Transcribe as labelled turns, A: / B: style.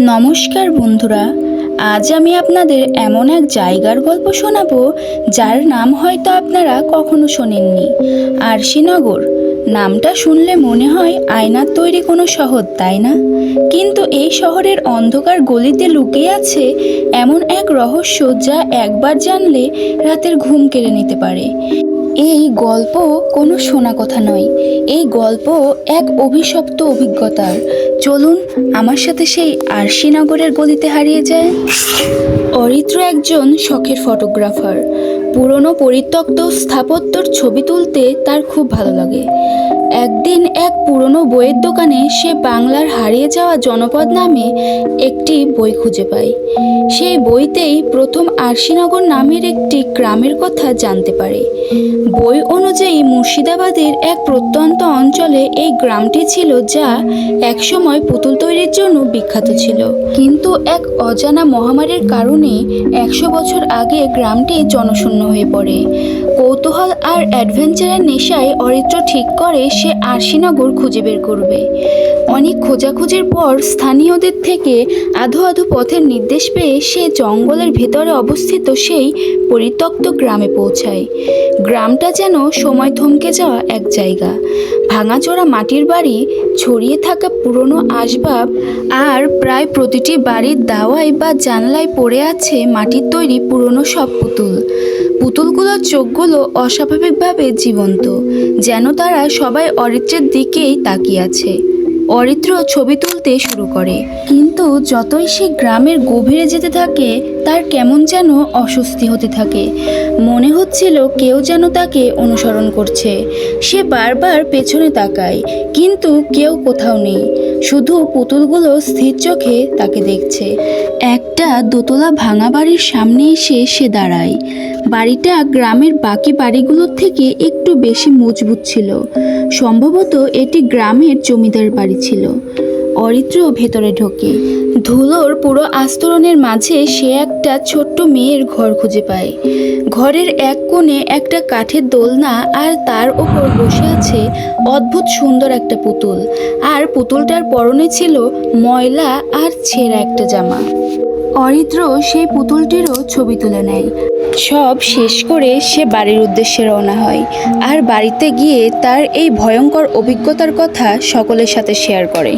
A: নমস্কার বন্ধুরা, আজ আমি আপনাদের এমন এক জায়গার গল্প শোনাবো যার নাম হয়তো আপনারা কখনো শোনেননি। আরশিনগর নামটা শুনলে মনে হয় আয়নার তৈরি কোনো শহর, তাই না? কিন্তু এই শহরের অন্ধকার গলিতে লুকিয়ে আছে এমন এক রহস্য যা একবার জানলে রাতের ঘুম কেড়ে নিতে পারে। এই গল্প কোনো শোনা কথা নয়, এই গল্প এক অভিশপ্ত অভিজ্ঞতার। চলুন আমার সাথে সেই আরশিনগরের গলিতে হারিয়ে যায়। অরিত্র একজন শখের ফটোগ্রাফার। পুরনো পরিত্যক্ত স্থাপত্যর ছবি তুলতে তার খুব ভালো লাগে। একদিন এক পুরনো বইয়ের দোকানে সে বাংলার হারিয়ে যাওয়া জনপদ নামে একটি বই খুঁজে পায়। সেই বইতেই প্রথম আরশিনগর নামের একটি গ্রামের কথা জানতে পারে। বই অনুযায়ী মুর্শিদাবাদের এক প্রত্যন্ত অঞ্চলে এই গ্রামটি ছিল, যা একসময় পুতুল তৈরির জন্য বিখ্যাত ছিল। কিন্তু এক অজানা মহামারীর কারণে 100 বছর আগে গ্রামটি জনশূন্য হয়ে পড়ে। কৌতূহল আর অ্যাডভেঞ্চারের নেশায় অরিত্র ঠিক করে সে আরশিনগর খুঁজে বের করবে। অনেক খোঁজাখুঁজির পর স্থানীয়দের থেকে আধো আধো পথের নির্দেশ পেয়ে সে জঙ্গলের ভেতরে অবস্থিত সেই পরিত্যক্ত গ্রামে পৌঁছায়। গ্রামটা যেন সময় থমকে যাওয়া এক জায়গা। ভাঙাচোরা মাটির বাড়ি, ছড়িয়ে থাকা পুরনো আসবাব, আর প্রায় প্রতিটি বাড়ির দাওয়ায় বা জানলায় পড়ে আছে মাটির তৈরি পুরনো সব পুতুল। পুতুলগুলোর চোখগুলো অস্বাভাবিকভাবে জীবন্ত, যেন তারা সবাই অরিত্রের দিকেই তাকিয়ে আছে। অরিত্র ছবি তুলতে শুরু করে, কিন্তু যতই সে গ্রামের গভীরে যেতে থাকে তার কেমন যেন অস্বস্তি হতে থাকে। মনে হচ্ছিল কেউ যেন তাকে অনুসরণ করছে। সে বারবার পেছনে তাকায়, কিন্তু কেউ কোথাও নেই। শুধু পুতুলগুলো স্থির চোখে তাকে দেখছে। একটা দোতলা ভাঙা বাড়ির সামনে এসে সে দাঁড়ায়। বাড়িটা গ্রামের বাকি বাড়িগুলোর থেকে একটু বেশি মজবুত ছিল। সম্ভবত এটি গ্রামের জমিদার বাড়ি ছিল। অরিত্র ভেতরে ঢোকে। ধুলোর পুরো আস্তরণের মাঝে সে একটা ছোট্ট মেয়ের ঘর খুঁজে পায়। ঘরের এক কোণে একটা কাঠের দোলনা, আর তার ওপর বসে আছে অদ্ভুত সুন্দর একটা পুতুল। আর পুতুলটার পরনে ছিল ময়লা আর ছেঁড়া একটা জামা। অরিত্র সেই পুতুলটিরও ছবি তুলে নেয়। সব শেষ করে সে বাড়ির উদ্দেশ্যে রওনা হয়, আর বাড়িতে গিয়ে তার এই ভয়ঙ্কর অভিজ্ঞতার কথা সকলের সাথে শেয়ার করে।